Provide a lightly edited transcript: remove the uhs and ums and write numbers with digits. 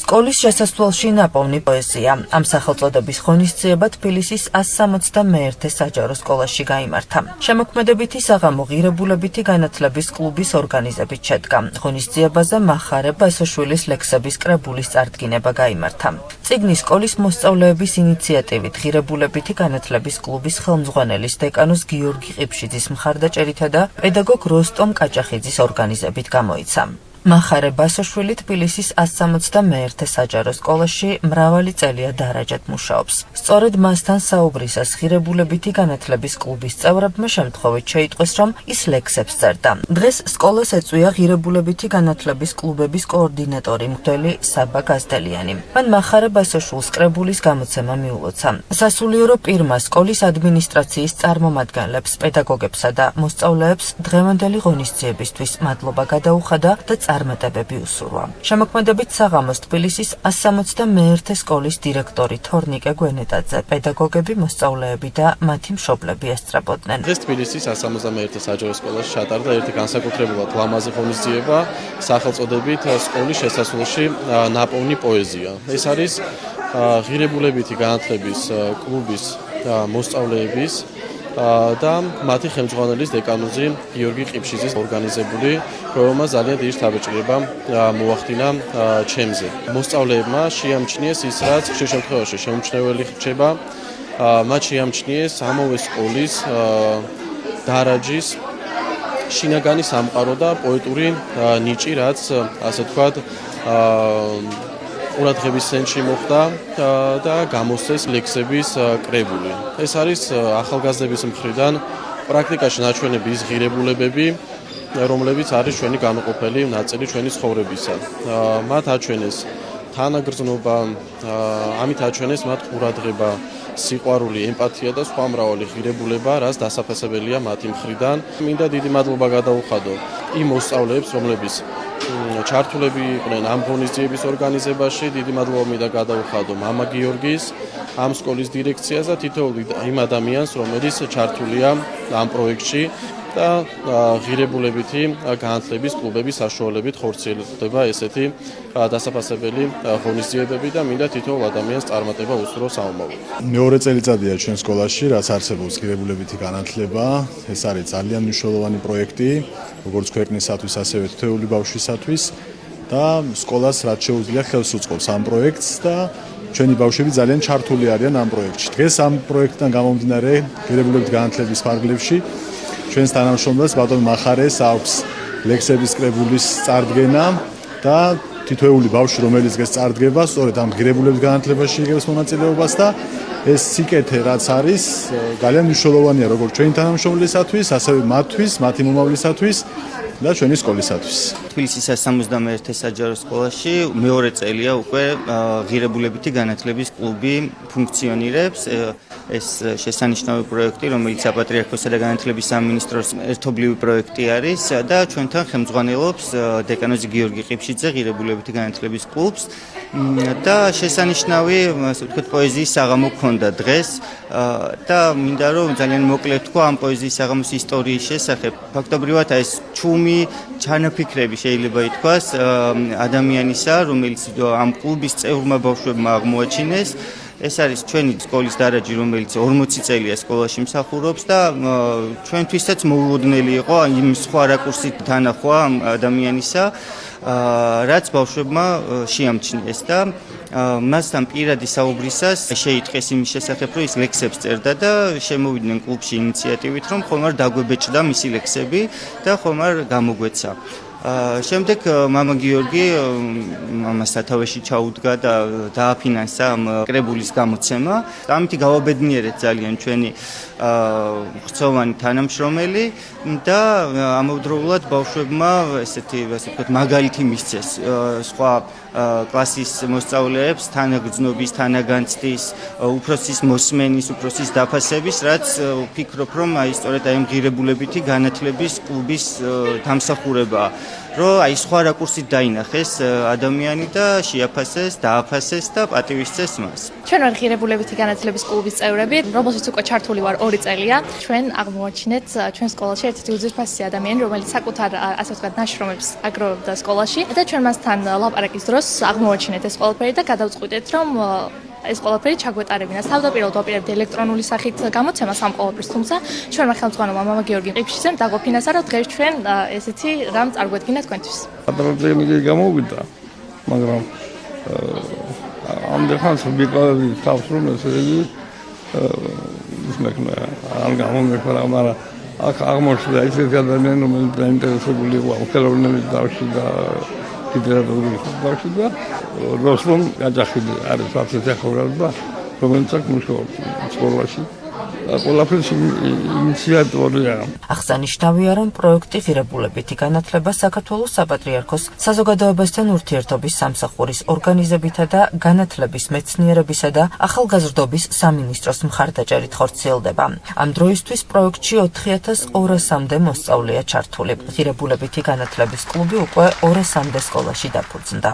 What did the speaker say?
სკოლის შესასვლელში ნაპოვნი პოეზია. ამ სახელწოდების ღონისძიება თბილისის 161 საჯარო სკოლაში გაიმართა. შემოქმედებითი საღამო ღირებულებითი განათლების კლუბის ორგანიზებით შედგა. ღონისძიებაზე მახარე ბასაშვილის ლექსების კრებულის წარდგინება გაიმართა. წიგნი სკოლის მოსწავლეების ინიციატივით ღირებულებითი განათლების კლუბის ხელმძღვანელის დეკანოს გიორგი ყიფშიძის მხარდაჭერითა და პედაგოგ როსტომ კაჭახიძის ორგანიზებით გამოიცა. მახარე ბასაშვილი თბილისის 161 საჯარო სკოლაში მრავალი წელია დარაჯად მუშაობს. სწორედ მასთან საუბრისას ღირებულებითი განათლების კლუბის წევრებმა შემთხვევით შეიტყვეს, რომ ის ლექსებს წერდა. დღეს სკოლას ეწვია ღირებულებითი განათლების კლუბების კოორდინატორი მღვდელი საბა გაზდელიანი. მან მახარე ბასაშვილს კრებულის გამოცემა მიულოცა. სასულიერო პირმა სკოლის ადმინისტრაციის წარმომადგენლებს, პედაგოგებსა და მოსწავლეებს დღევანდელი ღონისძიებისთვის მადლობა გადაუხადა და წარმატებები უსურვა. შემოქმედებით საღამოს თბილისის 161 სკოლის დირექტორი თორნიკე გვენეტაძე, პედაგოგები, მოსწავლეები და მათი მშობლები ესწრებოდნენ. დღეს თბილისის 161 საჯარო სკოლაში ჩატარდა ერთი განსაკუთრებულად ლამაზი ღონისძიება სახელწოდებით სკოლის შესასვლელში ნაპოვნი პოეზია. ეს არის ღირებულებითი განათლების კლუბის მოსწავლეების და მათი ხელმძღვანელის დეკანოზი გიორგი ყიფშიძის ორგანიზებული, რომელმაც ძალიან დიდი შთაბეჭდილება მოახდინა ჩემზე. მოსწავლეებმა შეამჩნიეს ის, რაც ხშირ შემთხვევაში შეუმჩნეველი რჩება, მათ შეამჩნიეს ამავე სკოლის დარაჯის შინაგანი სამყარო და პოეტური ნიჭი, რაც ასე ვთქვათ ყურადღების ცენტრში მოხვდა და გამოსცეს ლექსების კრებული. ეს არის ახალგაზრდების მხრიდან პრაქტიკაში ნაჩვენები ის ღირებულებები, რომლებიც არის ჩვენი განუყოფელი ნაწილი ჩვენი ცხოვრებისა. მათ აჩვენეს თანაგრძნობა, ამით აჩვენეს მათ ყურადღება, სიყვარული, ემპათია და სხვა მრავალი ღირებულება, რაც დასაფასებელია მათი მხრიდან. მინდა დიდი მადლობა გადაუხადო იმ მოსწავლეებს, რომლებიც ჩართულები იყვნენ ამ ღონისძიების ორგანიზებაში. დიდი მადლობა მინდა გადაუხადო მამა გიორგის, ამ სკოლის დირექციას და თითოეულ იმ ადამიანს, რომელიც ჩართულია ამ პროექტში და ღირებულებითი განათლების კლუბების საშუალებით ხორციელდება ესეთი დასაფასებელი ღონისძიებები და მინდა თითოეულ ადამიანს წარმატება უსურვო საომრად. მეორე წელიწადია ჩვენ სკოლაში, რაც არსებობს ღირებულებითი განათლება. ეს არის ძალიან მნიშვნელოვანი პროექტი, როგორც ქვეყნისათვის, ასევე თითოეული ბავშვისათვის და სკოლას რაც შეუძლია ხელს უწყობს ამ პროექტს და ჩვენი ბავშვები ძალიან ჩართული არიან ამ პროექტში. დღეს ამ პროექტიდან გამომდინარე ღირებულებითი განათლების ფარგლებში ჩვენს თანამშრომლებს ბატონ მახარეს აქვს ლექსების კრებულის წარდგენა და თითოეული ბავშვი, რომელიც დღეს წარდგება, სწორედ ამ ღირებულებითი განათლებაში იღებს მონაწილეობას და ეს სიკეთე, რაც არის, ძალიან მნიშვნელოვანია როგორც ჩვენი თანამშრომლისათვის, ასევე მათთვის, მათი მომავლისათვის და ჩვენი სკოლისათვის. თბილისის 161 საჯარო სკოლაში მეორე წელია უკვე ღირებულებითი განათლების კლუბი ფუნქციონირებს. ეს შესანიშნავი პროექტი, რომელიც საპატრიარქოსა და განათლების სამინისტროს ერთობლივი პროექტი არის და ჩვენთან ხელმძღვანელობს დეკანოზი გიორგი ყიფშიძე ღირებულებითი განათლების კლუბს და შესანიშნავი, ასე ვთქვათ, პოეზიის საღამო ჰქონდა დღეს და მინდა რომ ძალიან მოკლედ თქვა ამ პოეზიის საღამოს ისტორიის შესახებ. ფაქტობრივად ეს ჩუმი ჩანაფიქრები შეიძლება ითქვას ადამიანისა, რომელიც ამ კლუბის წევრმა ბავშვებმა აღმოაჩინეს. ეს არის ჩვენი სკოლის დარაჯი, რომელიც 40 წელია სკოლაში მსახურობს და ჩვენთვისაც მოულოდნელი იყო იმ სხვა რაკურსით თანახვა ადამიანისა, რაც ბავშვებმა შეამჩნიეს და მასთან პირადი საუბრისას შეიტყეს იმის შესახებ, რომ ის ლექსებს წერდა და შემოვიდნენ კლუბში ინიციატივით, რომ ხომ არ დაგვებეჭდა მისი ლექსები და ხომ არ გამოგვეცა. შემდეგ მამა გიორგი მამას სათავეში ჩაუდგა და დააფინანსა ამ კრებულის გამოცემა. ამითი გავაბედნიერეთ ძალიან ჩვენი ხრცოვანი თანამშრომელი და ამავდროულად ბავშვებმა ესეთი, ასე ვთქვათ, მაგალითი მისცეს სხვა კლასის მოსწავლეებს თანაგრძნობის, თანაგანცდის, უფროსის მოსმენის, უფროსის დაფასების, რაც ვფიქრობ, რომ აი სწორედ ამ ღირებულებითი განათლების კლუბის დამსახურებაა. რომ აი სხვა რაკურსით დაინახეს ადამიანი და შეაფასეს, დააფასეს და პატივისცეს მას. ჩვენ ვარ ღირებულებითი განათლების კლუბის წევრები, რომელშიც უკვე ჩართული ვარ 2 წელია. ჩვენ აღმოვაჩინეთ ჩვენ სკოლაში ერთ-ერთი უძვირფასი ადამიანი, რომელიც საკუთარ ასე ვთქვათ ნაშრომებს აგროვებდა სკოლაში და ჩვენ მასთან ლაპარაკის დროს აღმოვაჩინეთ ეს ყველაფერი და გადავწყვიტეთ, რომ ეს ყველაფერი ჩაგვეტარებინათ. თავდაპირველად ვაპირებთ ელექტრონული სახით გამოცემას ამ ყველაფრის, თუმცა ჩვენმა ხელმძღვანელმა მამა გიორგი ყიფშიძემ დაგვაფინანსა, რომ დღეს ჩვენ ესეთი რამ წარგვედგინა თქვენთვის. Ატარებდენი გამოვიდა, მაგრამ ამდენხანს ვიყავი თავს რომ ესე ის მექნა არ გამომეფარა, მაგრამ აქ აღმოჩნდა ისეთი ადამიანი, რომელიც დაინტერესებული იყო ხელოვნების დარგში და ლიტერატურის დარგში და როსტომ გაჯახილი არის ასეთი ახალგაზრდა, რომელიც აქ მუშაობს სკოლაში. ყველაფერს ინიციატორია. აღსანიშნავია, რომ პროექტი ღირებულებითი განათლება საქართველოს საპატრიარქოს საზოგადოებასთან ურთიერთობის სამსახურის ორგანიზებითა და განათლების მეცნიერებისა და ახალგაზრდობის სამინისტროს მხარდაჭერით ხორციელდება. ამ დროისთვის პროექტში 4200-მდე მოსწავლეა ჩართული. ღირებულებითი განათლების კლუბი უკვე 200-მდე სკოლაში დაფუძნდა.